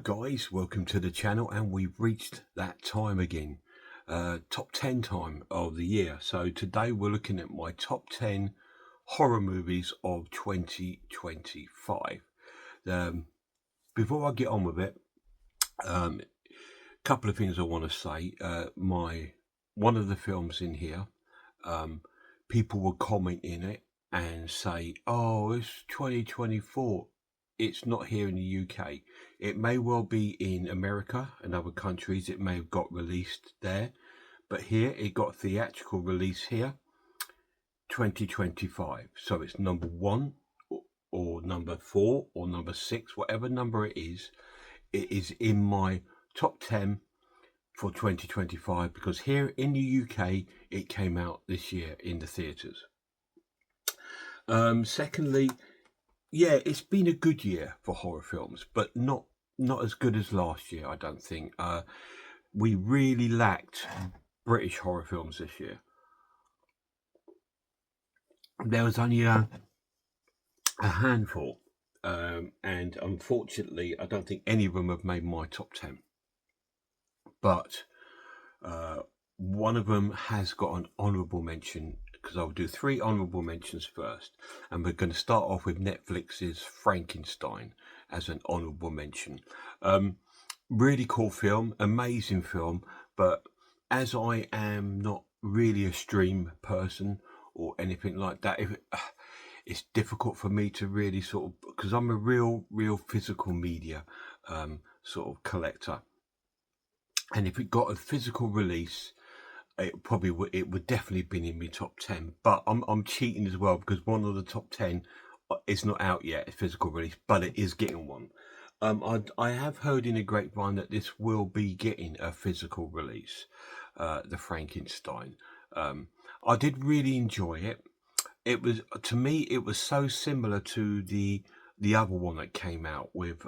guys, welcome to the channel, and we've reached that time again, top 10 time of the year. So today we're looking at my top 10 horror movies of 2025. Before I get on with it, a couple of things I want to say. One of the films in here, people will comment in it and say, oh, it's 2024. It's not here in the UK. It may well be in America and other countries. It may have got released there, but here it got theatrical release here, 2025. So it's number 1 or number 4 or number 6, whatever number it is in my top 10 for 2025, because here in the UK it came out this year in the theatres. Secondly, yeah, it's been a good year for horror films, but not as good as last year, I don't think. We really lacked British horror films this year. There was only a handful, and unfortunately, I don't think any of them have made my top 10. But one of them has got an honourable mention, because I'll do 3 honourable mentions first, and we're going to start off with Netflix's Frankenstein as an honourable mention. Really cool film, amazing film, but as I am not really a stream person or anything like that, it's difficult for me to really sort of, because I'm a real physical media sort of collector, and if it got a physical release, it would definitely been in my top 10. But I'm cheating as well, because one of the top 10 is not out yet, a physical release, but it is getting one. I have heard in a grapevine that this will be getting a physical release, the Frankenstein. I did really enjoy it. It was, to me, it was so similar to the other one that came out with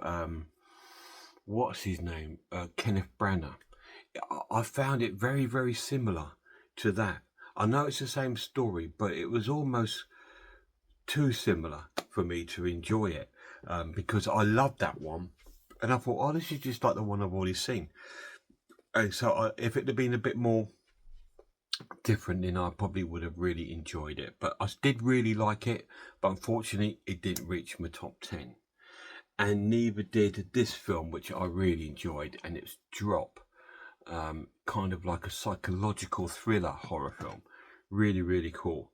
what's his name, Kenneth Branagh. I found it very similar to that. I know it's the same story, but it was almost too similar for me to enjoy it, because I loved that one, and I thought, oh, this is just like the one I've already seen. And so if it had been a bit more different, then I probably would have really enjoyed it. But I did really like it, but unfortunately it didn't reach my top 10, and neither did this film, which I really enjoyed, and it's Drop. Kind of like a psychological thriller horror film. Really cool.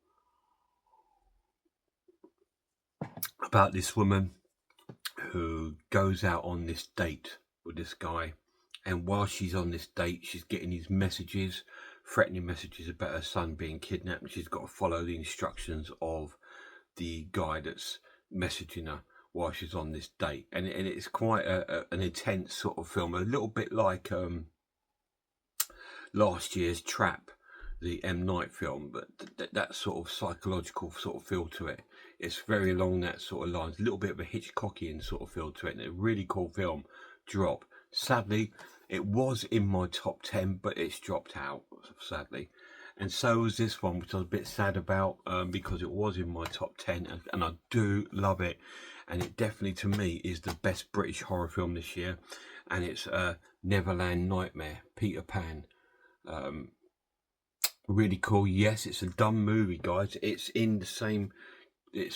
About this woman who goes out on this date with this guy, and while she's on this date, she's getting these messages, threatening messages about her son being kidnapped, and she's got to follow the instructions of the guy that's messaging her while she's on this date. And it's quite an intense sort of film, a little bit like last year's Trap, the M. Night film, but that sort of psychological sort of feel to it. It's very along that sort of lines, a little bit of a Hitchcockian sort of feel to it, and a really cool film, Drop. Sadly, it was in my top 10, but it's dropped out, sadly. And so was this one, which I was a bit sad about, because it was in my top 10, and I do love it. And it definitely, to me, is the best British horror film this year. And it's Neverland Nightmare, Peter Pan. Really cool. Yes, it's a dumb movie, guys. It's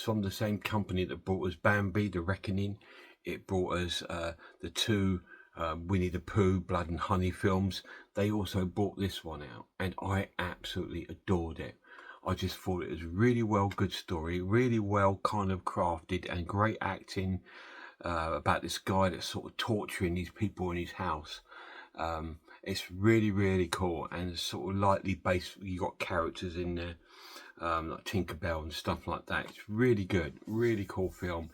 from the same company that brought us Bambi, The Reckoning. It brought us the 2 Winnie the Pooh, Blood and Honey films. They also brought this one out, and I absolutely adored it. I just thought it was really well, good story, really well kind of crafted, and great acting about this guy that's sort of torturing these people in his house. It's really cool, and sort of lightly based. You got characters in there like Tinkerbell and stuff like that. It's really good, really cool film,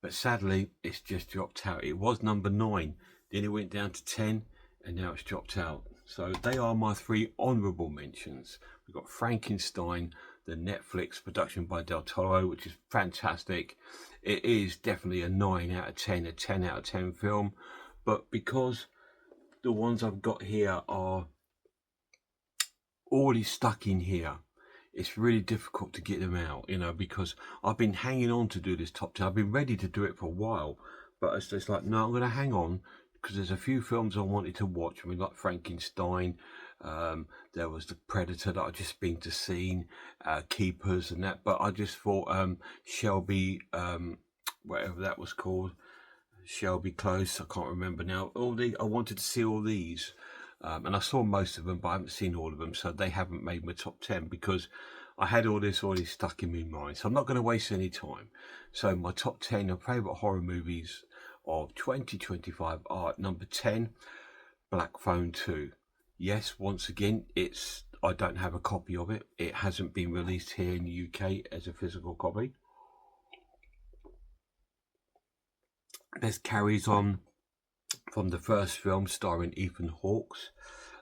but sadly it's just dropped out. It was number 9, then it went down to 10, and now it's dropped out. So they are my 3 honourable mentions. We've got Frankenstein, the Netflix production by Del Toro, which is fantastic. It is definitely a 9 out of 10, a 10 out of 10 film, but because the ones I've got here are already stuck in here, it's really difficult to get them out, because I've been hanging on to do this top 10. I've been ready to do it for a while, but it's just like, no, I'm going to hang on because there's a few films I wanted to watch. I mean, like Frankenstein. There was The Predator that I'd just been to see, Keepers and that. But I just thought Shelby, whatever that was called, Shelby Close. I can't remember now. I wanted to see all these. And I saw most of them, but I haven't seen all of them, so they haven't made my top 10 because I had all this already stuck in my mind. So I'm not going to waste any time. So my top 10 of favourite horror movies of 2025 are number 10, Black Phone 2. Yes, once again, I don't have a copy of it. It hasn't been released here in the UK as a physical copy. This carries on from the first film starring Ethan Hawke,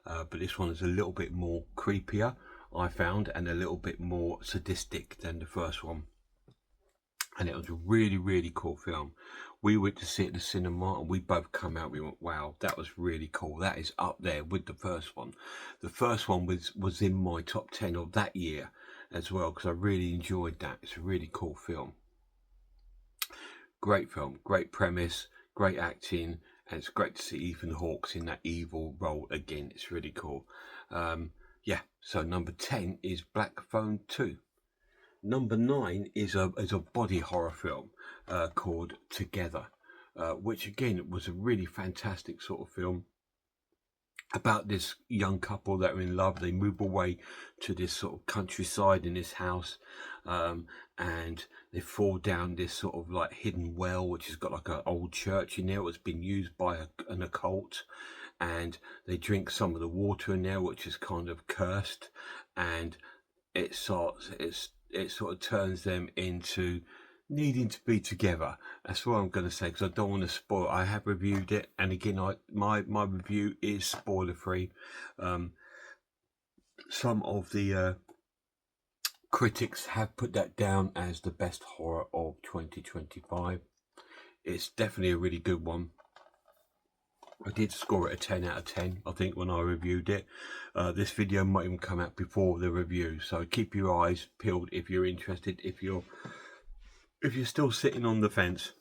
but this one is a little bit more creepier, I found, and a little bit more sadistic than the first one. And it was a really, really cool film. We went to see it at the cinema and we both come out, we went, wow, that was really cool. That is up there with the first one. The first one was in my top 10 of that year as well, because I really enjoyed that. It's a really cool film. Great film, great premise, great acting, and it's great to see Ethan Hawke in that evil role again. It's really cool. Yeah, so number 10 is Black Phone 2. Number 9 is a body horror film called Together, which again was a really fantastic sort of film about this young couple that are in love. They move away to this sort of countryside in this house, and they fall down this sort of like hidden well, which has got like an old church in there. It's been used by an occult, and they drink some of the water in there, which is kind of cursed, and it sort of turns them into needing to be together. That's what I'm going to say, because I don't want to spoil. I have reviewed it, and again, my review is spoiler free. Some of the critics have put that down as the best horror of 2025. It's definitely a really good one. I did score it a 10 out of 10, I think, when I reviewed it. This video might even come out before the review, so keep your eyes peeled if you're interested, if you're still sitting on the fence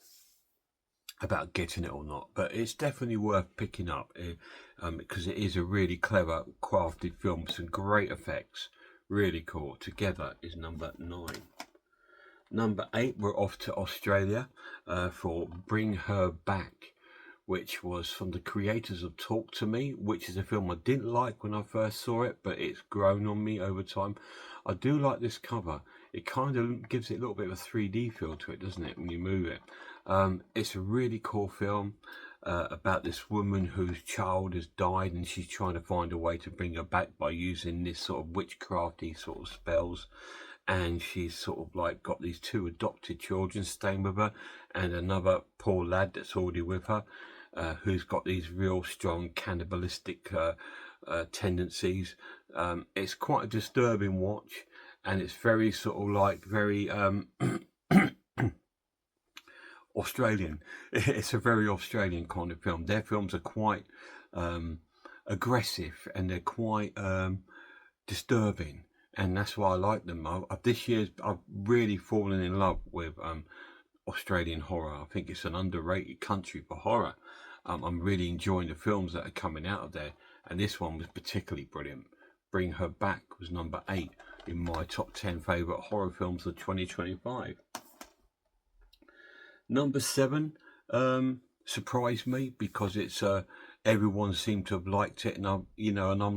about getting it or not. But it's definitely worth picking up, because it is a really clever, crafted film, some great effects, really cool. Together is number 9. Number 8, we're off to Australia for Bring Her Back, which was from the creators of Talk to Me, which is a film I didn't like when I first saw it, but it's grown on me over time. I do like this cover. It kind of gives it a little bit of a 3D feel to it, doesn't it, when you move it? It's a really cool film about this woman whose child has died, and she's trying to find a way to bring her back by using this sort of witchcrafty sort of spells. And she's sort of like got these 2 adopted children staying with her, and another poor lad that's already with her, who's got these real strong cannibalistic tendencies. It's quite a disturbing watch, and it's very sort of like very Australian. It's a very Australian kind of film. Their films are quite aggressive, and they're quite disturbing, and that's why I like them. This year I've really fallen in love with Australian horror. I think it's an underrated country for horror. I'm really enjoying the films that are coming out of there, and this one was particularly brilliant. Bring Her Back was number 8 in my top 10 favourite horror films of 2025. Number 7 surprised me, because it's everyone seemed to have liked it, and I'm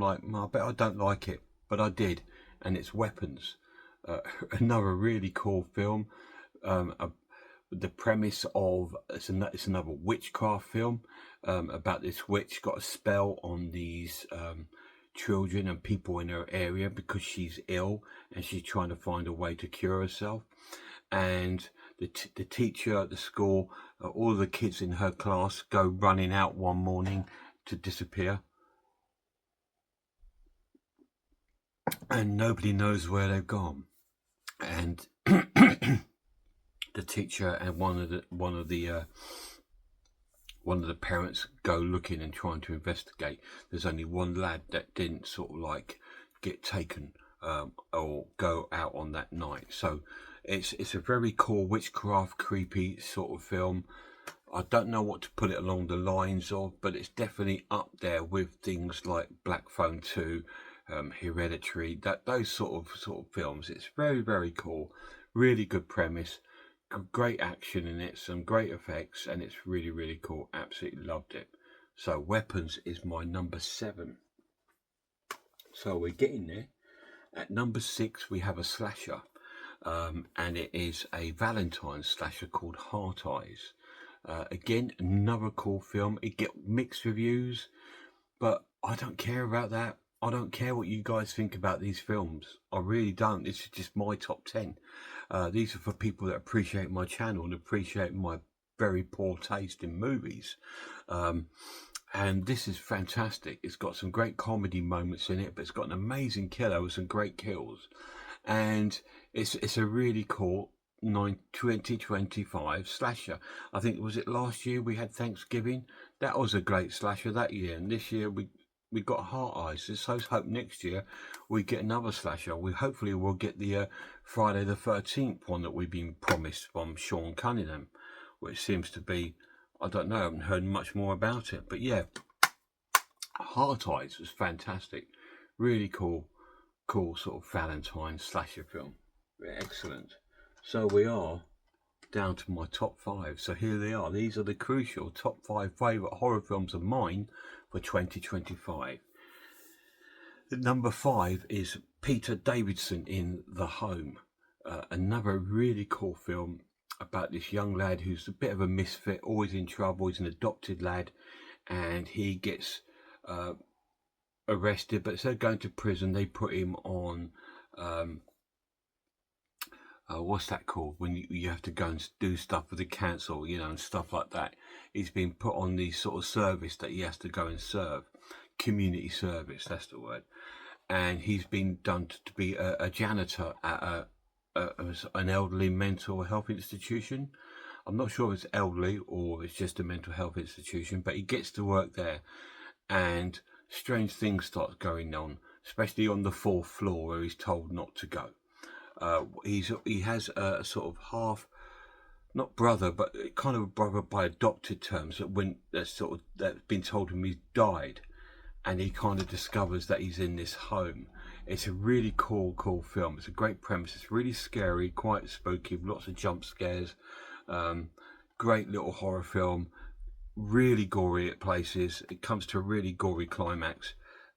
like, I bet I don't like it, but I did, and it's Weapons. Another really cool film. The premise of it's another witchcraft film about this witch got a spell on these children and people in her area because she's ill, and she's trying to find a way to cure herself. And the teacher at the school, all the kids in her class go running out one morning to disappear, and nobody knows where they've gone. And the teacher and one of the parents go looking and trying to investigate. There's only one lad that didn't sort of like get taken or go out on that night. So it's a very cool witchcraft, creepy sort of film. I don't know what to put it along the lines of, but it's definitely up there with things like Black Phone 2, Hereditary, those sort of films. It's very, very cool. Really good premise, great action in it, some great effects, and it's really, really cool. Absolutely loved it. So Weapons is my number 7. So we're getting there. At number 6, we have a slasher, and it is a Valentine's slasher called Heart Eyes. Again, another cool film. It get mixed reviews, but I don't care about that. I don't care what you guys think about these films. I really don't. This is just my top 10. These are for people that appreciate my channel and appreciate my very poor taste in movies. And this is fantastic. It's got some great comedy moments in it, but it's got an amazing killer with some great kills. And it's a really cool 2025 slasher. I think, was it last year we had Thanksgiving? That was a great slasher that year, and this year we got Heart Eyes. So hope next year we get another slasher. We hopefully will get the Friday the 13th one that we've been promised from Sean Cunningham, which seems to be, I don't know, I haven't heard much more about it, but yeah, Heart Eyes was fantastic. Really cool sort of Valentine slasher film. Excellent. So we are down to my top 5. So here they are. These are the crucial top 5 favourite horror films of mine for 2025. The number 5 is Peter Davidson in The Home. Another really cool film about this young lad who's a bit of a misfit, always in trouble. He's an adopted lad, and he gets arrested, but instead of going to prison, they put him on what's that called, when you have to go and do stuff with the council, and stuff like that. He's been put on the sort of service that he has to go and serve, community service, that's the word. And he's been done to be a janitor at an elderly mental health institution. I'm not sure if it's elderly or it's just a mental health institution, but he gets to work there, and strange things start going on, especially on the 4th floor where he's told not to go. He has a sort of half, not brother, but kind of a brother by adopted terms that's been told him he's died, and he kind of discovers that he's in this home. It's a really cool film. It's a great premise. It's really scary, quite spooky, lots of jump scares. Great little horror film. Really gory at places. It comes to a really gory climax.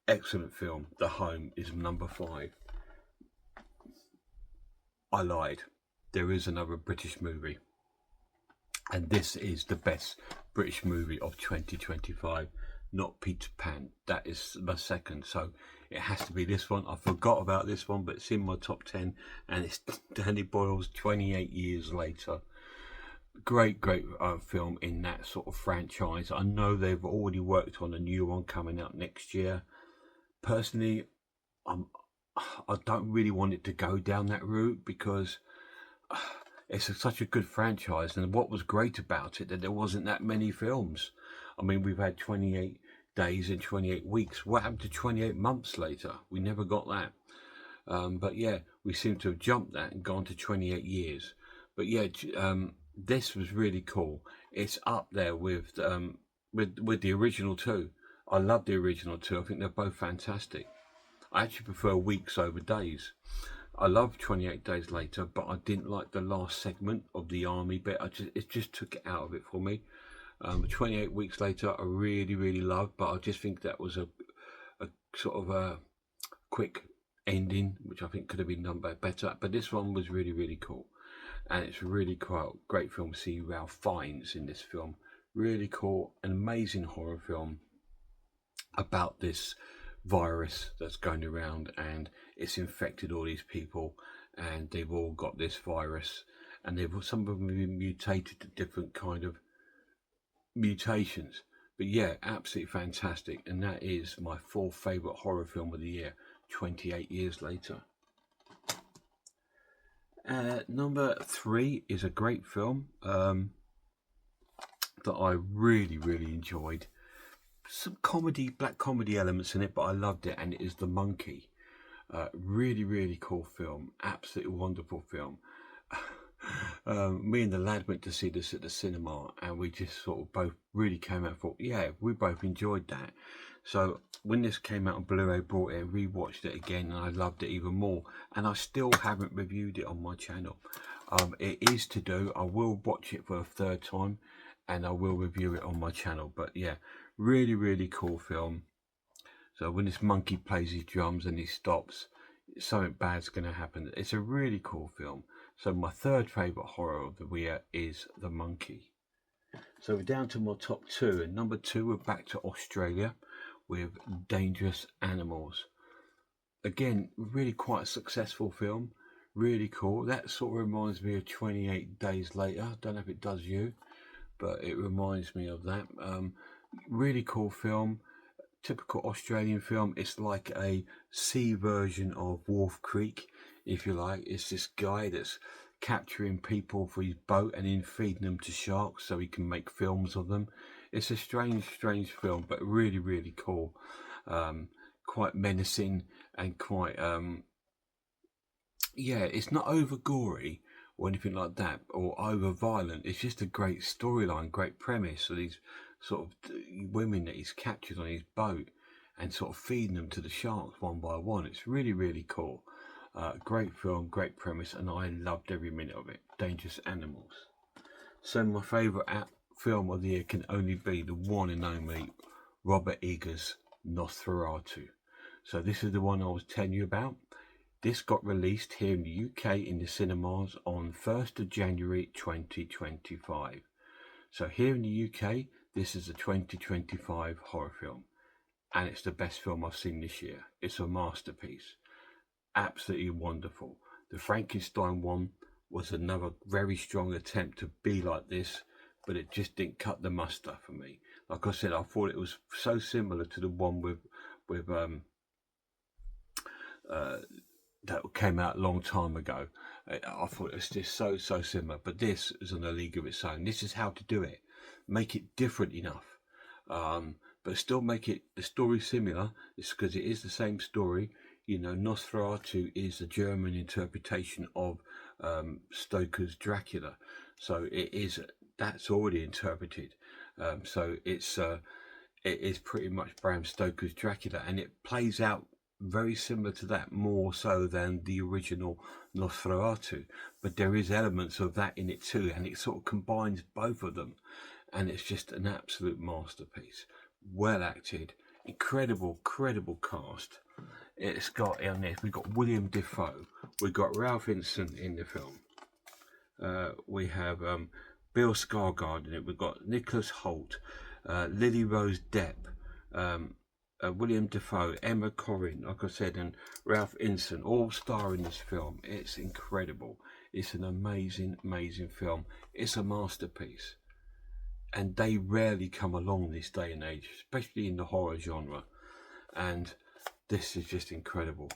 Excellent film. The Home is number 5. I lied. There is another British movie, and this is the best British movie of 2025, not Peter Pan. That is my second, so it has to be this one. I forgot about this one, but it's in my top 10, and it's Danny Boyle's 28 Years Later. Great film in that sort of franchise. I know they've already worked on a new one coming out next year. Personally, I don't really want it to go down that route, because it's such a good franchise, and what was great about it, that there wasn't that many films. I mean, we've had 28 days and 28 weeks. What happened to 28 months later? We never got that. But yeah, we seem to have jumped that and gone to 28 years. But yeah, this was really cool. It's up there with the original two. I love the original two. I think they're both fantastic. I actually prefer weeks over days. I love 28 Days Later, but I didn't like the last segment of the army bit. It just took it out of it for me. 28 Weeks Later, I really loved, but I just think that was a sort of a quick ending, which I think could have been done better. But this one was really cool, and it's really great film to see Ralph Fiennes in this film. Really cool, an amazing horror film about this virus that's going around, and it's infected all these people, and they've all got this virus, and some of them have been mutated to different kind of mutations. But yeah, absolutely fantastic, and that is my 4th favourite horror film of the year, 28 Years Later. Number 3 is a great film that I really enjoyed. Some black comedy elements in it, but I loved it, and it is The Monkey. Really cool film, absolutely wonderful film. Me and the lad went to see this at the cinema, and we just sort of both really came out and thought, yeah, we both enjoyed that. So when this came out on Blu-ray, bought it, rewatched it again, and I loved it even more. And I still haven't reviewed it on my channel. It is to do. I will watch it for a third time, and I will review it on my channel. But yeah, really, really cool film. So when this monkey plays his drums and he stops, something bad's going to happen. It's a really cool film. So my third favourite horror of the year is The Monkey. So we're down to my top two. And number two, we're back to Australia with Dangerous Animals. Again, really quite a successful film. Really cool. That sort of reminds me of 28 Days Later. Don't know if it does you, but it reminds me of that. Really cool film. Typical Australian film. It's like a sea version of Wolf Creek, if you like. It's this guy that's capturing people for his boat and then feeding them to sharks so he can make films of them. It's a strange film, but really, really cool. Quite menacing and quite, yeah, it's not over gory or anything like that, or over violent. It's just a great storyline, great premise. So these sort of women that he's captured on his boat and sort of feeding them to the sharks one by one. It's really, really cool. Great film, great premise, and I loved every minute of it. Dangerous Animals. So my favourite film of the year can only be the one and only Robert Eggers' Nosferatu. So this is the one I was telling you about. This got released here in the UK in the cinemas on 1st of January 2025. So here in the UK, this is a 2025 horror film, and it's the best film I've seen this year. It's a masterpiece. Absolutely wonderful. The Frankenstein one was another very strong attempt to be like this, but it just didn't cut the muster for me. Like I said, I thought it was so similar to the one with that came out a long time ago. I thought it was just so similar, but this is on a league of its own. This is how to do it. Make it different enough, but still make it the story similar. It's because it is the same story. You know, Nosferatu is a German interpretation of Stoker's Dracula, so that's already interpreted. So it is pretty much Bram Stoker's Dracula, and it plays out very similar to that, more so than the original Nosferatu, but there is elements of that in it too, and it sort of combines both of them, and it's just an absolute masterpiece. Well acted, incredible cast. It's got on this, we've got William Dafoe, we've got Ralph Ineson in the film, we have Bill Skarsgård in it, we've got Nicholas Hoult, Lily Rose Depp, William Dafoe, Emma Corrin, like I said, and Ralph Ineson, all star in this film. It's incredible. It's an amazing film. It's a masterpiece. And they rarely come along this day and age, especially in the horror genre. And this is just incredible.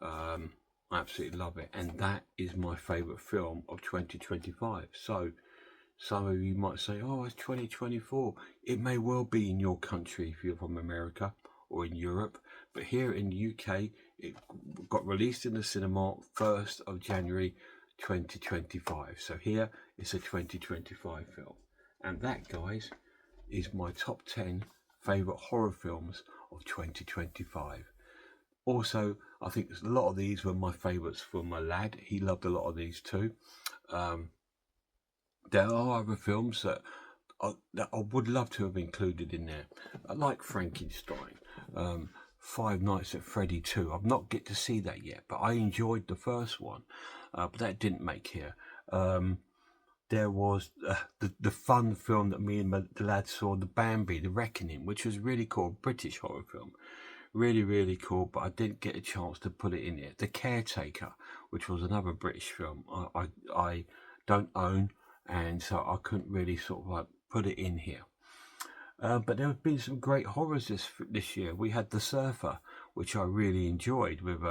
I absolutely love it. And that is my favourite film of 2025. So some of you might say, oh, it's 2024. It may well be in your country if you're from America or in Europe, but here in the UK, it got released in the cinema 1st of January 2025. So here it's a 2025 film. And that, guys, is my top 10 favourite horror films of 2025. Also, I think a lot of these were my favourites for my lad. He loved a lot of these too. There are other films that I would love to have included in there, like Frankenstein, Five Nights at Freddy 2. I've not get to see that yet, but I enjoyed the first one, but that didn't make here. There was the fun film that me and the lads saw, The Bambi, The Reckoning, which was really cool, British horror film. Really cool, but I didn't get a chance to put it in there. The Caretaker, which was another British film I don't own, and so I couldn't really sort of like put it in here. But there have been some great horrors this year. We had The Surfer, which I really enjoyed, with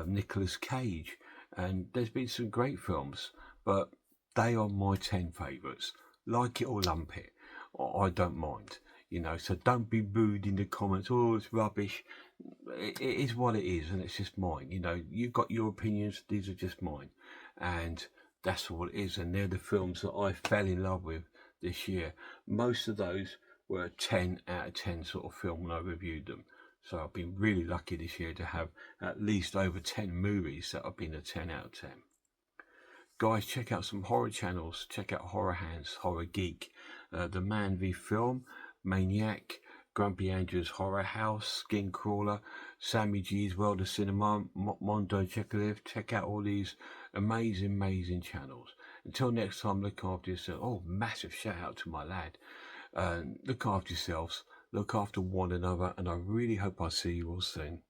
Nicolas Cage, and there's been some great films, but they are my 10 favourites. Like it or lump it, I don't mind. You know, so don't be rude in the comments. Oh, it's rubbish. It is what it is, and it's just mine. You know, you've got your opinions. These are just mine, and That's all it is, and they're the films that I fell in love with this year. Most of those were a 10 out of 10 sort of film when I reviewed them. So I've been really lucky this year to have at least over 10 movies that have been a 10 out of 10. Guys, check out some horror channels. Check out Horror Hands, Horror Geek, The Man v Film, Maniac, Grumpy Andrew's Horror House, Skin Crawler, Sammy G's World of Cinema, Mondo Chekalev. Check out all these amazing channels. Until next time, look after yourself. Oh, massive shout out to my lad. Look after yourselves, look after one another, and I really hope I see you all soon.